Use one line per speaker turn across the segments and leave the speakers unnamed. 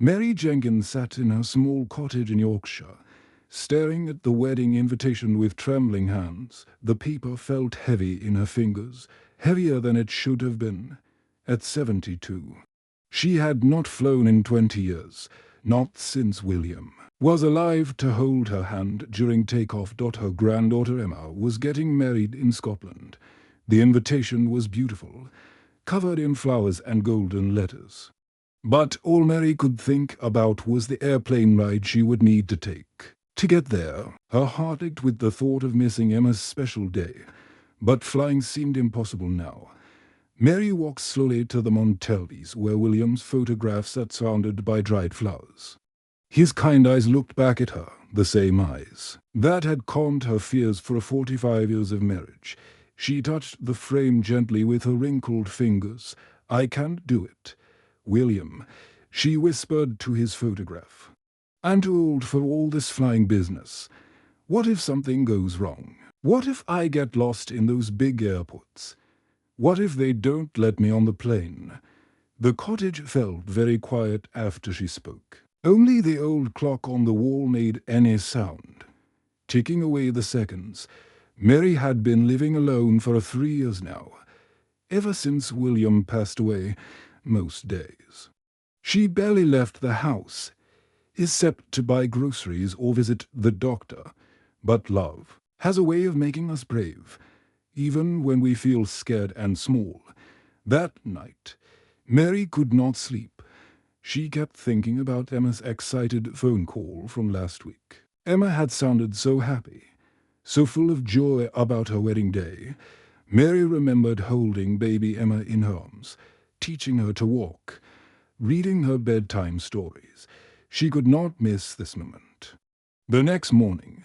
Mary Jenkins sat in her small cottage in Yorkshire, staring at the wedding invitation with trembling hands. The paper felt heavy in her fingers, heavier than it should have been. At 72. She had not flown in 20 years, not since William was alive to hold her hand during takeoff. Her granddaughter Emma was getting married in Scotland. The invitation was beautiful, covered in flowers and golden letters. But all Mary could think about was the airplane ride she would need to take. To get there, her heart ached with the thought of missing Emma's special day. But flying seemed impossible now. Mary walked slowly to the Montelvis, where William's photograph sat surrounded by dried flowers. His kind eyes looked back at her, the same eyes that had calmed her fears for 45 years of marriage. She touched the frame gently with her wrinkled fingers. "I can't do it. William," she whispered to his photograph. "I'm too old for all this flying business. What if something goes wrong? What if I get lost in those big airports? What if they don't let me on the plane?" The cottage felt very quiet after she spoke. Only the old clock on the wall made any sound. Ticking away the seconds, Mary had been living alone for 3 years now, ever since William passed away, most days. She barely left the house, except to buy groceries or visit the doctor. But love has a way of making us brave, even when we feel scared and small. That night, Mary could not sleep. She kept thinking about Emma's excited phone call from last week. Emma had sounded so happy, so full of joy about her wedding day. Mary remembered holding baby Emma in her arms, teaching her to walk, reading her bedtime stories. She could not miss this moment. The next morning,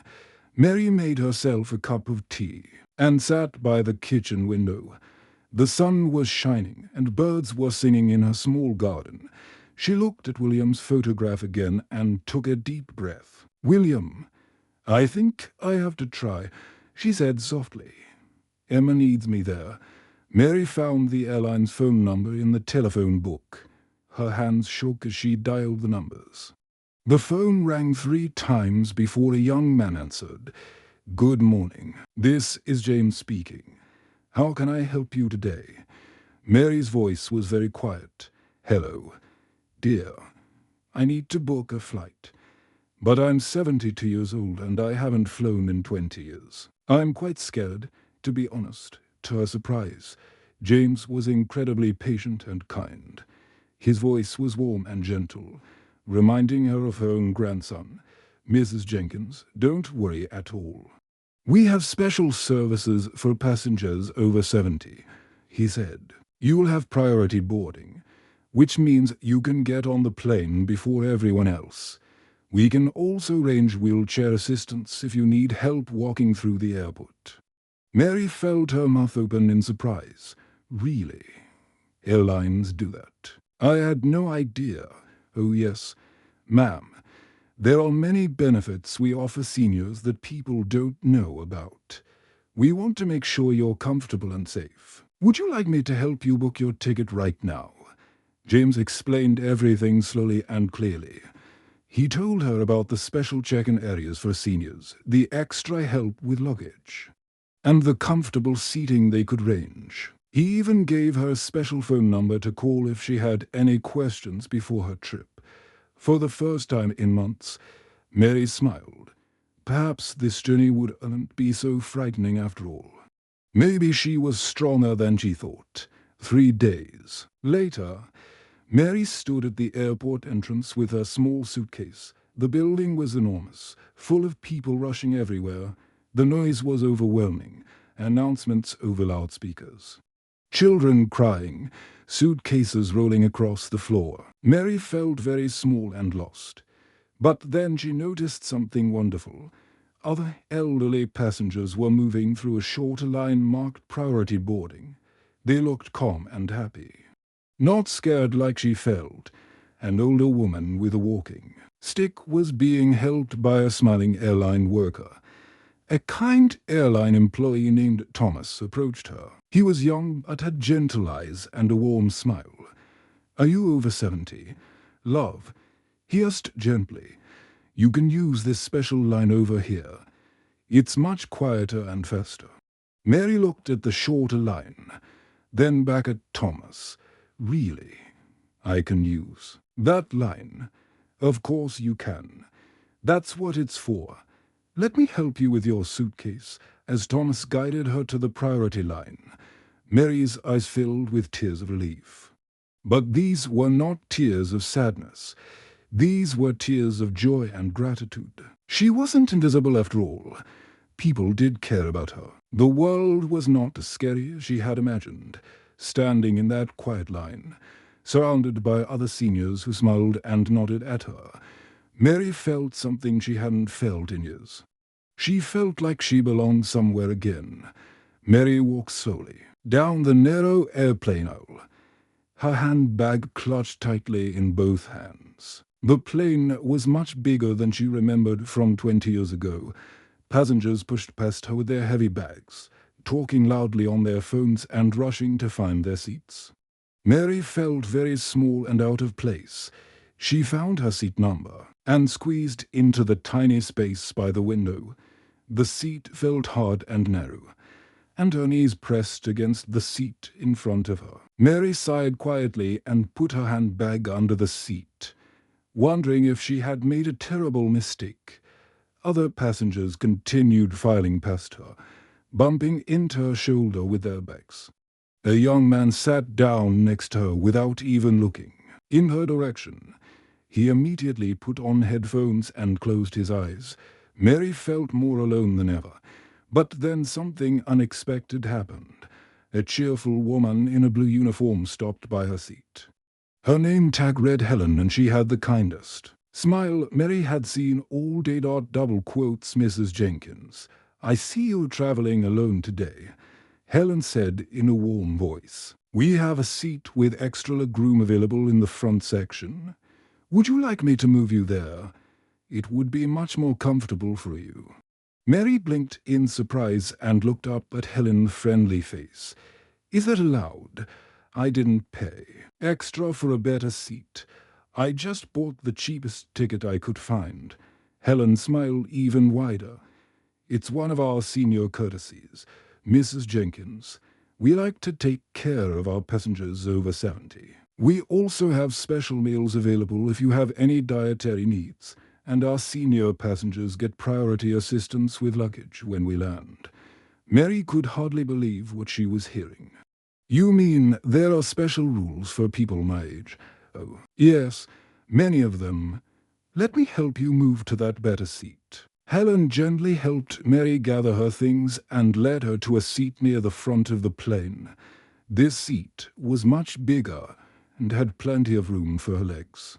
Mary made herself a cup of tea and sat by the kitchen window. The sun was shining and birds were singing in her small garden. She looked at William's photograph again and took a deep breath. "William, I think I have to try," she said softly. "Emma needs me there." Mary found the airline's phone number in the telephone book. Her hands shook as she dialed the numbers. The phone rang 3 times before a young man answered. "Good morning. This is James speaking. How can I help you today?" Mary's voice was very quiet. "Hello. Dear, I need to book a flight. But I'm 72 years old and I haven't flown in 20 years. I'm quite scared, to be honest." To her surprise, James was incredibly patient and kind. His voice was warm and gentle, reminding her of her own grandson. "Mrs. Jenkins, don't worry at all. We have special services for passengers over 70, he said. "You'll have priority boarding, which means you can get on the plane before everyone else. We can also arrange wheelchair assistance if you need help walking through the airport." Mary felt her mouth open in surprise. "Really? Airlines do that? I had no idea." "Oh yes, ma'am. There are many benefits we offer seniors that people don't know about. We want to make sure you're comfortable and safe. Would you like me to help you book your ticket right now?" James explained everything slowly and clearly. He told her about the special check-in areas for seniors, the extra help with luggage, and the comfortable seating they could arrange. He even gave her a special phone number to call if she had any questions before her trip. For the first time in months, Mary smiled. Perhaps this journey wouldn't be so frightening after all. Maybe she was stronger than she thought. 3 days later, Mary stood at the airport entrance with her small suitcase. The building was enormous, full of people rushing everywhere. The noise was overwhelming, announcements over loudspeakers. Children crying, suitcases rolling across the floor. Mary felt very small and lost. But then she noticed something wonderful. Other elderly passengers were moving through a shorter line marked priority boarding. They looked calm and happy. Not scared like she felt. An older woman with a walking stick was being helped by a smiling airline worker. A kind airline employee named Thomas approached her. He was young but had gentle eyes and a warm smile. "Are you over 70? Love, He asked gently. You can use this special line over here. It's much quieter and faster. Mary looked at the shorter line, then back at Thomas. Really, I can use that line. Of course you can. That's what it's for. Let me help you with your suitcase, as Thomas guided her to the priority line. Mary's eyes filled with tears of relief. But these were not tears of sadness. These were tears of joy and gratitude. She wasn't invisible after all. People did care about her. The world was not as scary as she had imagined, standing in that quiet line, surrounded by other seniors who smiled and nodded at her. Mary felt something she hadn't felt in years. She felt like she belonged somewhere again. Mary walked slowly down the narrow airplane aisle, her handbag clutched tightly in both hands. The plane was much bigger than she remembered from 20 years ago. Passengers pushed past her with their heavy bags, talking loudly on their phones and rushing to find their seats. Mary felt very small and out of place. She found her seat number and squeezed into the tiny space by the window. The seat felt hard and narrow, and her knees pressed against the seat in front of her. Mary sighed quietly and put her handbag under the seat, wondering if she had made a terrible mistake. Other passengers continued filing past her, bumping into her shoulder with their bags. A young man sat down next to her without even looking in her direction. He immediately put on headphones and closed his eyes. Mary felt more alone than ever. But then something unexpected happened. A cheerful woman in a blue uniform stopped by her seat. Her name tag read Helen, and she had the kindest smile Mary had seen all day. Double quotes Mrs. Jenkins. I see you traveling alone today, Helen said in a warm voice. We have a seat with extra legroom available in the front section. Would you like me to move you there? It would be much more comfortable for you. Mary blinked in surprise and looked up at Helen's friendly face. Is that allowed? I didn't pay extra for a better seat. I just bought the cheapest ticket I could find. Helen smiled even wider. It's one of our senior courtesies, Mrs. Jenkins. We like to take care of our passengers over 70. We also have special meals available if you have any dietary needs, and our senior passengers get priority assistance with luggage when we land. Mary could hardly believe what she was hearing. You mean there are special rules for people my age? Oh, yes, many of them. Let me help you move to that better seat. Helen gently helped Mary gather her things and led her to a seat near the front of the plane. This seat was much bigger and had plenty of room for her legs.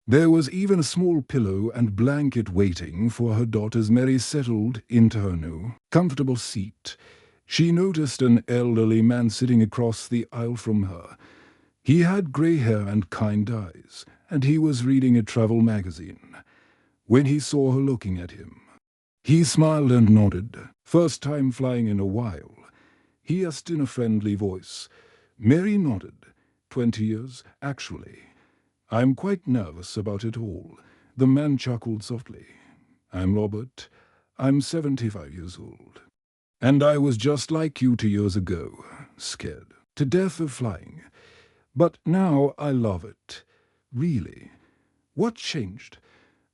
There was even a small pillow and blanket waiting for her daughter as Mary settled into her new, comfortable seat. She noticed an elderly man sitting across the aisle from her. He had gray hair and kind eyes, and he was reading a travel magazine. When he saw her looking at him, he smiled and nodded. First time flying in a while. He asked in a friendly voice. Mary nodded. 20 years, actually. I'm quite nervous about it all. The man chuckled softly. I'm Robert. I'm 75 years old. And I was just like you 2 years ago, scared to death of flying. But now I love it. Really. What changed?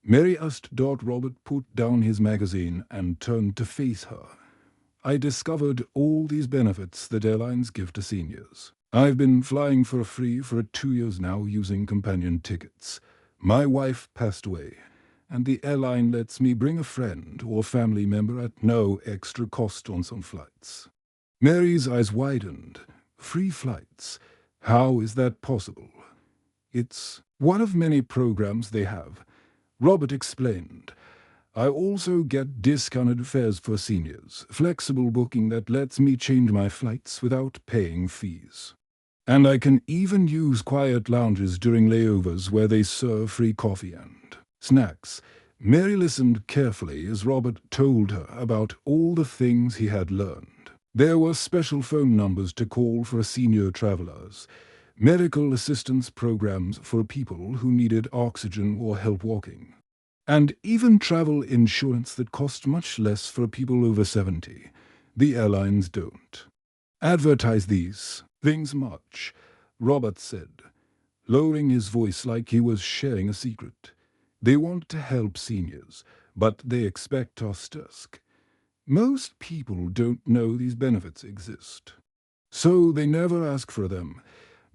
Mary asked. Robert put down his magazine and turned to face her. I discovered all these benefits that airlines give to seniors. I've been flying for free for 2 years now using companion tickets. My wife passed away, and the airline lets me bring a friend or family member at no extra cost on some flights. Mary's eyes widened. Free flights? How is that possible? It's one of many programs they have. Robert explained. I also get discounted fares for seniors, flexible booking that lets me change my flights without paying fees. And I can even use quiet lounges during layovers where they serve free coffee and snacks. Mary listened carefully as Robert told her about all the things he had learned. There were special phone numbers to call for senior travelers. medical assistance programs for people who needed oxygen or help walking, and even travel insurance that cost much less for people over 70. The airlines don't advertise these things much, Robert said, lowering his voice like he was sharing a secret. They want to help seniors, but they expect us to ask. Most people don't know these benefits exist, so they never ask for them.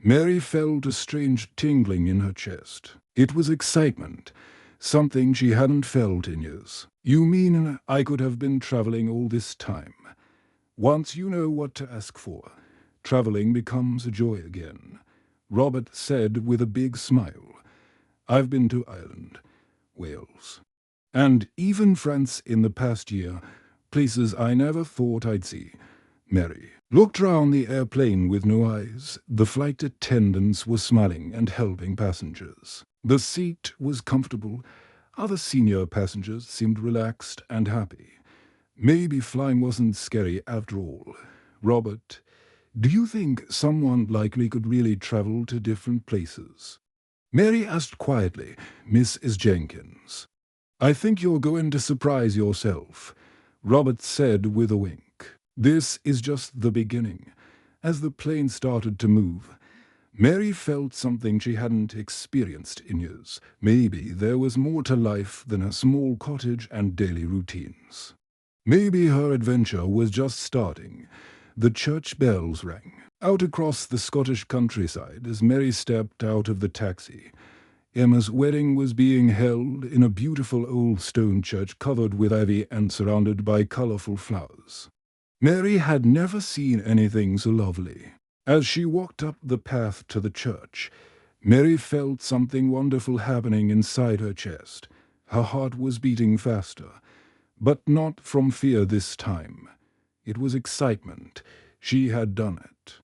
Mary felt a strange tingling in her chest. It was excitement, something she hadn't felt in years. You mean I could have been traveling all this time? Once you know what to ask for, traveling becomes a joy again, Robert said with a big smile. I've been to Ireland, Wales, and even France in the past year, places I never thought I'd see. Mary looked round the airplane with no eyes. The flight attendants were smiling and helping passengers. The seat was comfortable. Other senior passengers seemed relaxed and happy. Maybe flying wasn't scary after all. Robert, do you think someone like me could really travel to different places? Mary asked quietly, Mrs. Jenkins. I think you're going to surprise yourself, Robert said with a wink. This is just the beginning. As the plane started to move, Mary felt something she hadn't experienced in years. Maybe there was more to life than a small cottage and daily routines. Maybe her adventure was just starting. The church bells rang out across the Scottish countryside as Mary stepped out of the taxi. Emma's wedding was being held in a beautiful old stone church covered with ivy and surrounded by colourful flowers. Mary had never seen anything so lovely. As she walked up the path to the church, Mary felt something wonderful happening inside her chest. Her heart was beating faster, but not from fear this time. It was excitement. She had done it.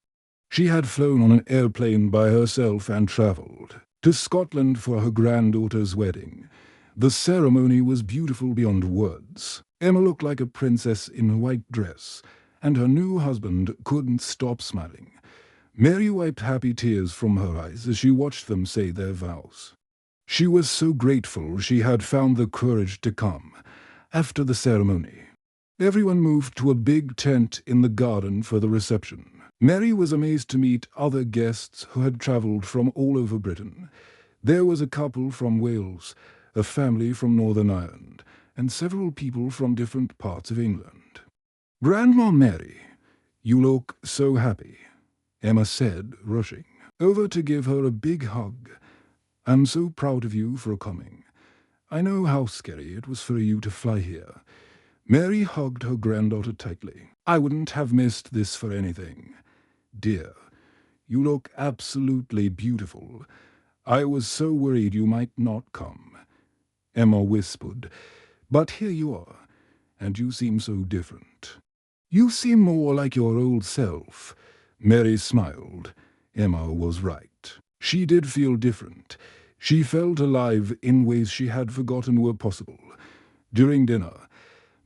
She had flown on an airplane by herself and travelled to Scotland for her granddaughter's wedding. The ceremony was beautiful beyond words. Emma looked like a princess in a white dress, and her new husband couldn't stop smiling. Mary wiped happy tears from her eyes as she watched them say their vows. She was so grateful she had found the courage to come. After the ceremony, everyone moved to a big tent in the garden for the reception. Mary was amazed to meet other guests who had travelled from all over Britain. There was a couple from Wales, a family from Northern Ireland, and several people from different parts of England. Grandma Mary, you look so happy, Emma said, rushing over to give her a big hug. I'm so proud of you for coming. I know how scary it was for you to fly here. Mary hugged her granddaughter tightly. I wouldn't have missed this for anything. Dear, you look absolutely beautiful. I was so worried you might not come. Emma whispered, but here you are, and you seem so different. You seem more like your old self. Mary smiled. Emma was right. She did feel different. She felt alive in ways she had forgotten were possible. During dinner,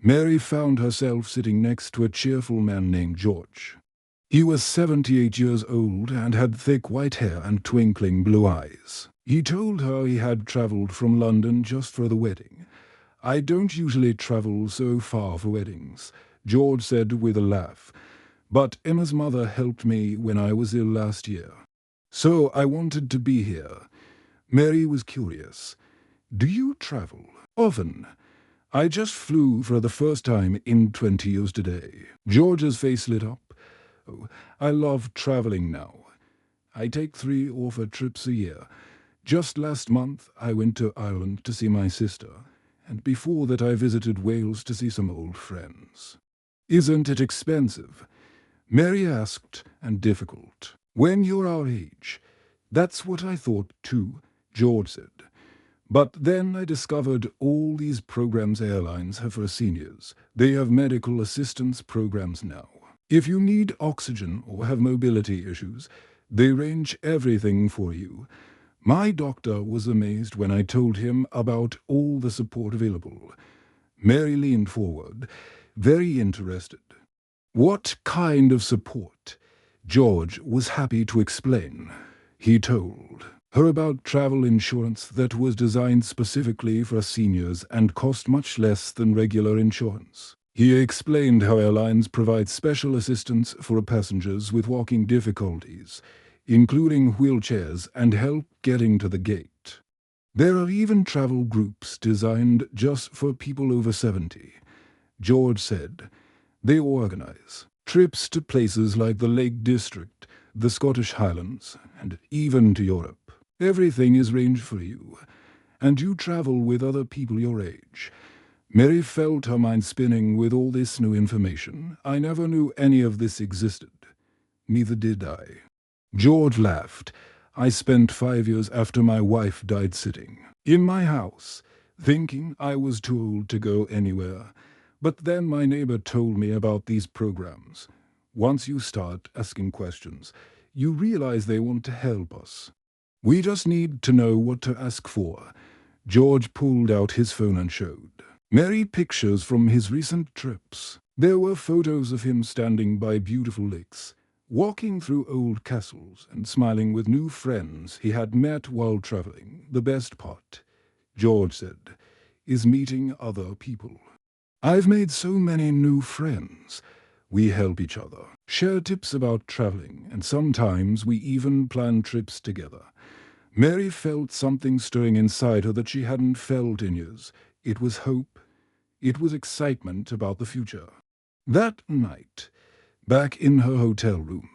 Mary found herself sitting next to a cheerful man named George. He was 78 years old and had thick white hair and twinkling blue eyes. He told her he had travelled from London just for the wedding. I don't usually travel so far for weddings, George said with a laugh. But Emma's mother helped me when I was ill last year. So I wanted to be here. Mary was curious. Do you travel often? I just flew for the first time in 20 years today. George's face lit up. Oh, I love traveling now. I take 3 or 4 trips a year. Just last month I went to Ireland to see my sister, and before that I visited Wales to see some old friends. Isn't it expensive? Mary asked, and difficult. When you're our age. That's what I thought too, George said. But then I discovered all these programs airlines have for seniors. They have medical assistance programs now. If you need oxygen or have mobility issues, they arrange everything for you. My doctor was amazed when I told him about all the support available. Mary leaned forward, very interested. What kind of support? George was happy to explain. He told her about travel insurance that was designed specifically for seniors and cost much less than regular insurance. He explained how airlines provide special assistance for passengers with walking difficulties, including wheelchairs, and help getting to the gate. There are even travel groups designed just for people over 70, George said. They organize trips to places like the Lake District, the Scottish Highlands, and even to Europe. Everything is arranged for you, and you travel with other people your age. Mary felt her mind spinning with all this new information. I never knew any of this existed. Neither did I. George laughed. I spent 5 years after my wife died sitting in my house, thinking I was too old to go anywhere. But then my neighbor told me about these programs. Once you start asking questions, you realize they want to help us. We just need to know what to ask for. George pulled out his phone and showed Mary pictures from his recent trips. There were photos of him standing by beautiful lakes, walking through old castles, and smiling with new friends he had met while traveling. The best part, George said, is meeting other people. I've made so many new friends. We help each other, share tips about traveling, and sometimes we even plan trips together. Mary felt something stirring inside her that she hadn't felt in years. It was hope. It was excitement about the future. That night, back in her hotel room,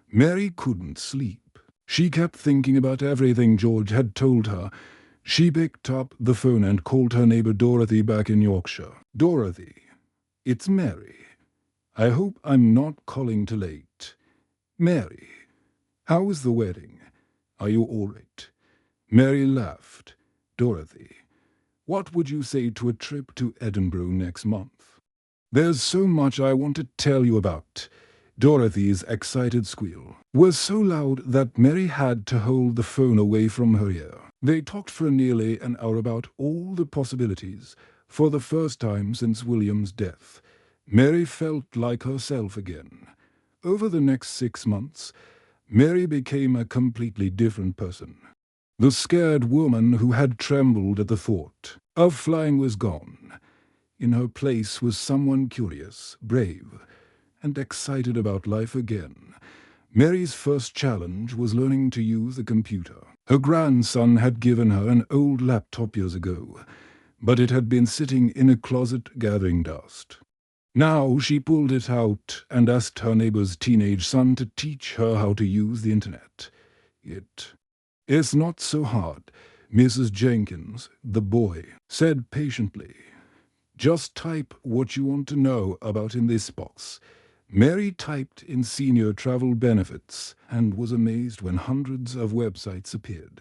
Mary couldn't sleep. She kept thinking about everything George had told her. She picked up the phone and called her neighbor Dorothy back in Yorkshire. Dorothy, it's Mary. I hope I'm not calling too late. Mary, how was the wedding? Are you all right? Mary laughed. Dorothy, what would you say to a trip to Edinburgh next month? There's so much I want to tell you about. Dorothy's excited squeal was so loud that Mary had to hold the phone away from her ear. They talked for nearly an hour about all the possibilities. For the first time since William's death, Mary felt like herself again. Over the next 6 months, Mary became a completely different person. The scared woman who had trembled at the thought of flying was gone. In her place was someone curious, brave, and excited about life again. Mary's first challenge was learning to use a computer. Her grandson had given her an old laptop years ago, but it had been sitting in a closet gathering dust. Now she pulled it out and asked her neighbor's teenage son to teach her how to use the internet. It's not so hard, Mrs. Jenkins, the boy, said patiently. Just type what you want to know about in this box. Mary typed in senior travel benefits and was amazed when hundreds of websites appeared.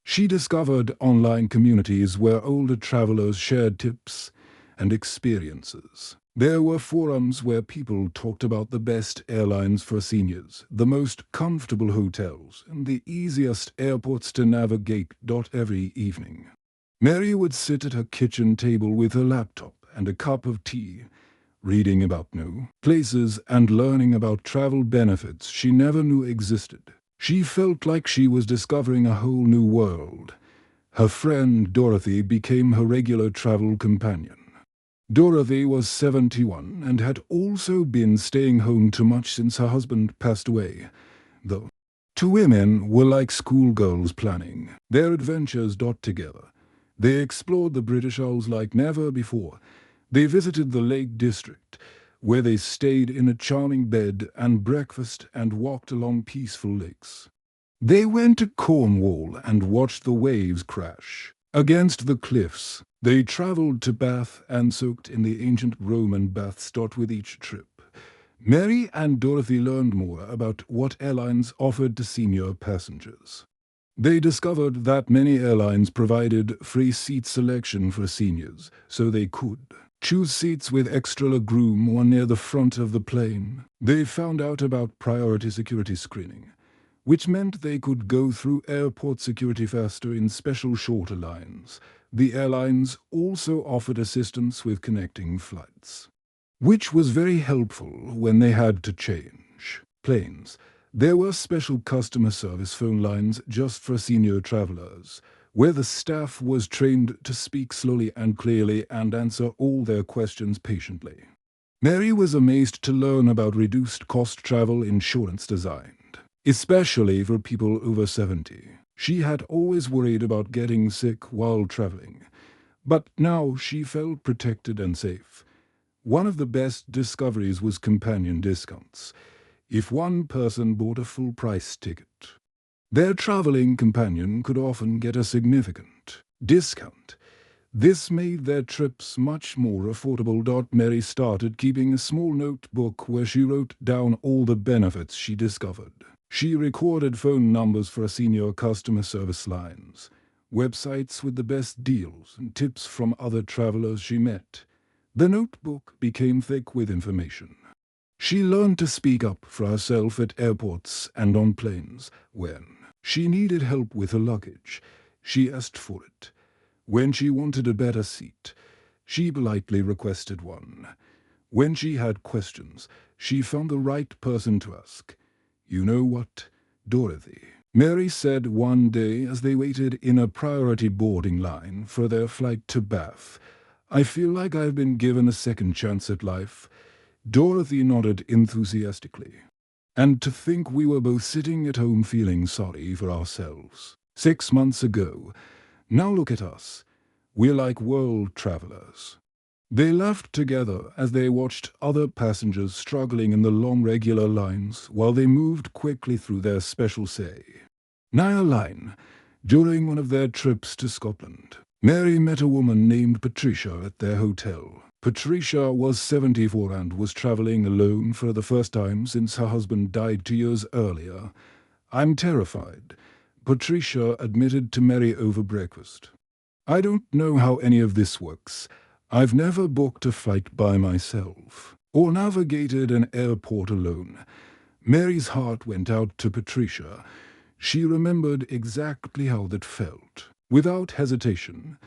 She discovered online communities where older travelers shared tips and experiences. There were forums where people talked about the best airlines for seniors, the most comfortable hotels, and the easiest airports to navigate. Every evening, Mary would sit at her kitchen table with her laptop and a cup of tea, reading about new places and learning about travel benefits she never knew existed. She felt like she was discovering a whole new world. Her friend Dorothy became her regular travel companion. Dorothy was 71 and had also been staying home too much since her husband passed away. The two women were like schoolgirls planning their adventures. Together, they explored the British Isles like never before. They visited the Lake District, where they stayed in a charming bed and breakfast and walked along peaceful lakes. They went to Cornwall and watched the waves crash against the cliffs. They traveled to Bath and soaked in the ancient Roman baths. With each trip, Mary and Dorothy learned more about what airlines offered to senior passengers. They discovered that many airlines provided free seat selection for seniors, so they could choose seats with extra legroom or near the front of the plane. They found out about priority security screening, which meant they could go through airport security faster in special shorter lines. The airlines also offered assistance with connecting flights, which was very helpful when they had to change planes. There were special customer service phone lines just for senior travelers, where the staff was trained to speak slowly and clearly and answer all their questions patiently. Mary was amazed to learn about reduced-cost travel insurance designed, especially for people over 70. She had always worried about getting sick while traveling, but now she felt protected and safe. One of the best discoveries was companion discounts. If one person bought a full-price ticket, their traveling companion could often get a significant discount. This made their trips much more affordable. Mary started keeping a small notebook where she wrote down all the benefits she discovered. She recorded phone numbers for senior customer service lines, websites with the best deals, and tips from other travelers she met. The notebook became thick with information. She learned to speak up for herself at airports and on planes. When she needed help with her luggage, she asked for it. When she wanted a better seat, she politely requested one. When she had questions, she found the right person to ask. "You know what, Dorothy?" Mary said one day as they waited in a priority boarding line for their flight to Bath. "I feel like I've been given a second chance at life." Dorothy nodded enthusiastically. "And to think we were both sitting at home feeling sorry for ourselves 6 months ago. Now look at us. We're like world travelers." They laughed together as they watched other passengers struggling in the long regular lines while they moved quickly through their special say. Near line, during one of their trips to Scotland, Mary met a woman named Patricia at their hotel. Patricia was 74 and was traveling alone for the first time since her husband died 2 years earlier. "I'm terrified," Patricia admitted to Mary over breakfast. "I don't know how any of this works. I've never booked a flight by myself or navigated an airport alone." Mary's heart went out to Patricia. She remembered exactly how that felt. Without hesitation,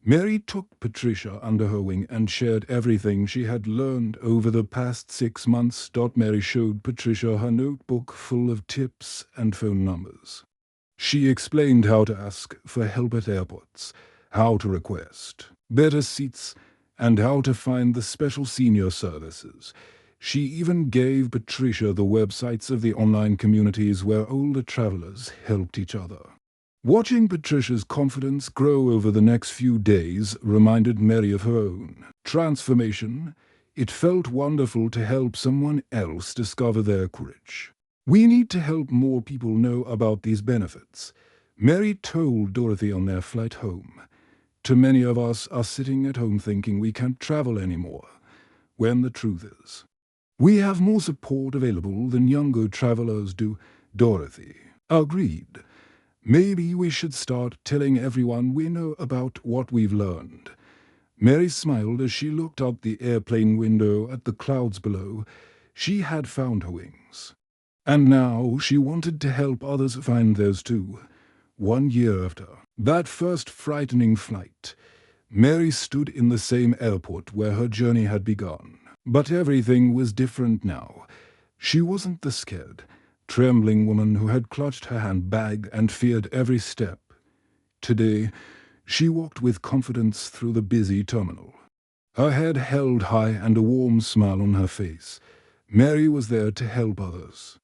Mary took Patricia under her wing and shared everything she had learned over the past 6 months. Mary showed Patricia her notebook full of tips and phone numbers. She explained how to ask for help at airports, how to request better seats, and how to find the special senior services. She even gave Patricia the websites of the online communities where older travelers helped each other. Watching Patricia's confidence grow over the next few days reminded Mary of her own transformation. It felt wonderful to help someone else discover their courage. "We need to help more people know about these benefits," Mary told Dorothy on their flight home. "Too many of us are sitting at home thinking we can't travel anymore, when the truth is, we have more support available than younger travelers do." Dorothy agreed. "Maybe we should start telling everyone we know about what we've learned." Mary smiled as she looked out the airplane window at the clouds below. She had found her wings. And now she wanted to help others find theirs too. 1 year after that first frightening flight, Mary stood in the same airport where her journey had begun. But everything was different now. She wasn't the scared, trembling woman who had clutched her handbag and feared every step. Today, she walked with confidence through the busy terminal. Her head held high and a warm smile on her face. Mary was there to help others.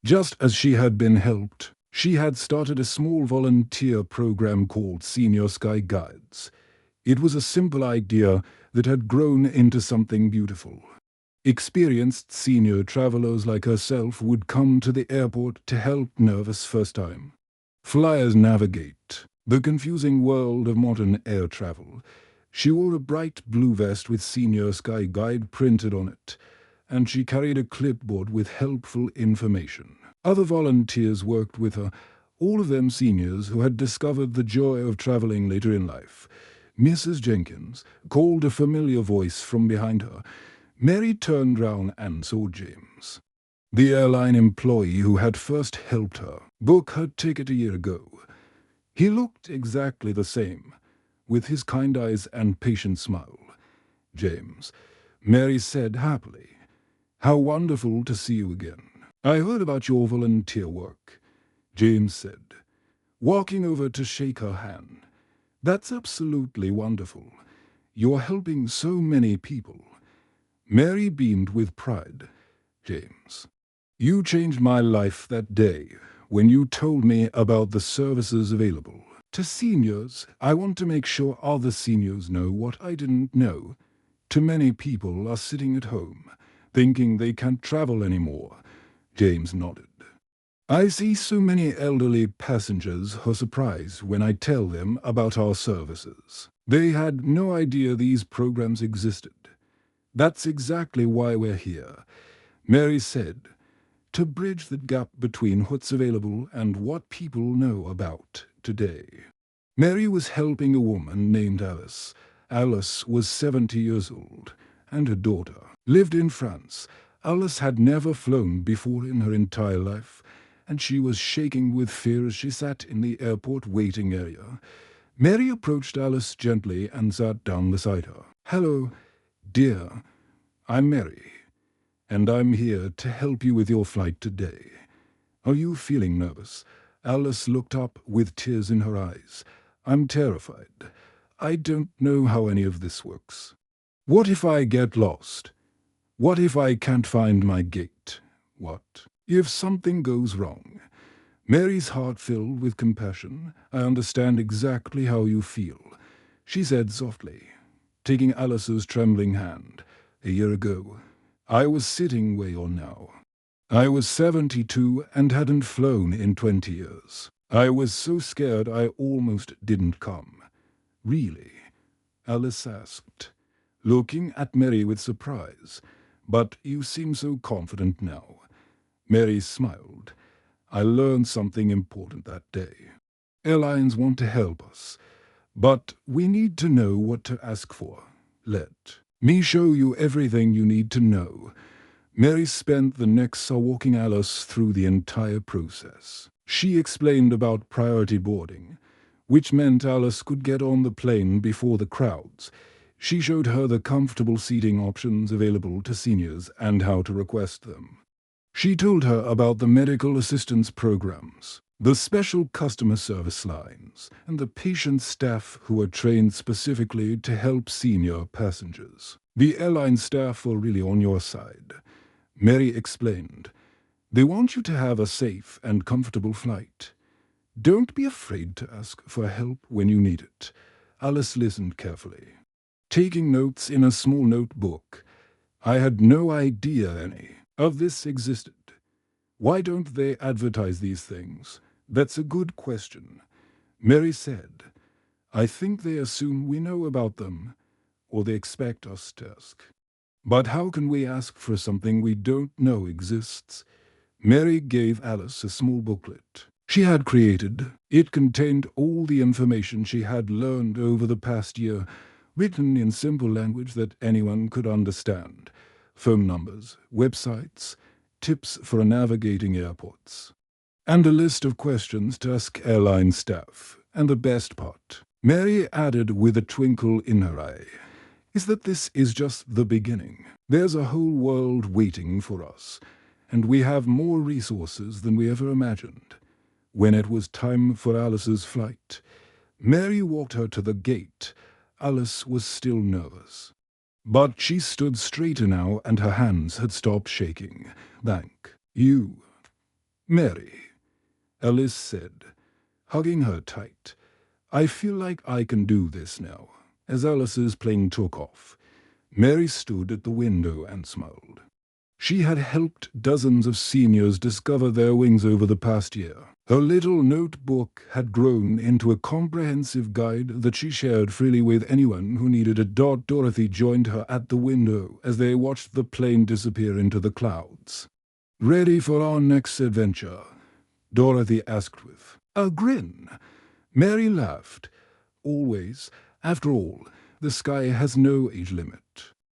Just as she had been helped, she had started a small volunteer program called Senior Sky Guides. It was a simple idea that had grown into something beautiful. Experienced senior travelers like herself would come to the airport to help nervous first-time flyers navigate the confusing world of modern air travel. She wore a bright blue vest with Senior Sky Guide printed on it, and she carried a clipboard with helpful information. Other volunteers worked with her, all of them seniors who had discovered the joy of traveling later in life. Mrs. Jenkins called a familiar voice from behind her. Mary turned round and saw James, the airline employee who had first helped her book her ticket a year ago. He looked exactly the same, with his kind eyes and patient smile. "James," Mary said happily, "how wonderful to see you again." I heard about your volunteer work, James said, walking over to shake her hand. That's absolutely wonderful. You're helping so many people. Mary beamed with pride. James, you changed my life that day when you told me about the services available. To seniors, I want to make sure other seniors know what I didn't know. Too many people are sitting at home, thinking they can't travel anymore. James nodded. I see so many elderly passengers who are surprised when I tell them about our services. They had no idea these programs existed. That's exactly why we're here, Mary said, to bridge the gap between what's available and what people know about today. Mary was helping a woman named Alice. Alice was 70 years old, and her daughter lived in France. Alice had never flown before in her entire life, and she was shaking with fear as she sat in the airport waiting area. Mary approached Alice gently and sat down beside her. "Hello, dear. I'm Mary, and I'm here to help you with your flight today. Are you feeling nervous?" Alice looked up with tears in her eyes. "I'm terrified. I don't know how any of this works. What if I get lost? What if I can't find my gate? What if something goes wrong?" Mary's heart filled with compassion. "I understand exactly how you feel," she said softly, taking Alice's trembling hand. "A year ago, I was sitting where you're now. I was 72 and hadn't flown in 20 years. I was so scared I almost didn't come." "Really?" Alice asked, looking at Mary with surprise. "But you seem so confident now." Mary smiled. "I learned something important that day. Airlines want to help us, but we need to know what to ask for. Let me show you everything you need to know." Mary spent the next hour walking Alice through the entire process. She explained about priority boarding, which meant Alice could get on the plane before the crowds. She showed her the comfortable seating options available to seniors and how to request them. She told her about the medical assistance programs, the special customer service lines, and the patient staff who are trained specifically to help senior passengers. "The airline staff are really on your side," Mary explained. "They want you to have a safe and comfortable flight. Don't be afraid to ask for help when you need it." Alice listened carefully, taking notes in a small notebook. "I had no idea any of this existed. Why don't they advertise these things?" "That's a good question," Mary said. "I think they assume we know about them, or they expect us to ask. But how can we ask for something we don't know exists?" Mary gave Alice a small booklet she had created. It contained all the information she had learned over the past year, written in simple language that anyone could understand. Phone numbers, websites, tips for navigating airports, and a list of questions to ask airline staff. And the best part, Mary added with a twinkle in her eye, is that this is just the beginning. There's a whole world waiting for us, and we have more resources than we ever imagined. When it was time for Alice's flight, Mary walked her to the gate. Alice was still nervous, but she stood straighter now and her hands had stopped shaking. "Thank you, Mary," Alice said, hugging her tight. "I feel like I can do this now." As Alice's plane took off, Mary stood at the window and smiled. She had helped dozens of seniors discover their wings over the past year. Her little notebook had grown into a comprehensive guide that she shared freely with anyone who needed it. Dorothy joined her at the window as they watched the plane disappear into the clouds. "Ready for our next adventure?" Dorothy asked with a grin. Mary laughed. Always, after all, the sky has no age limit.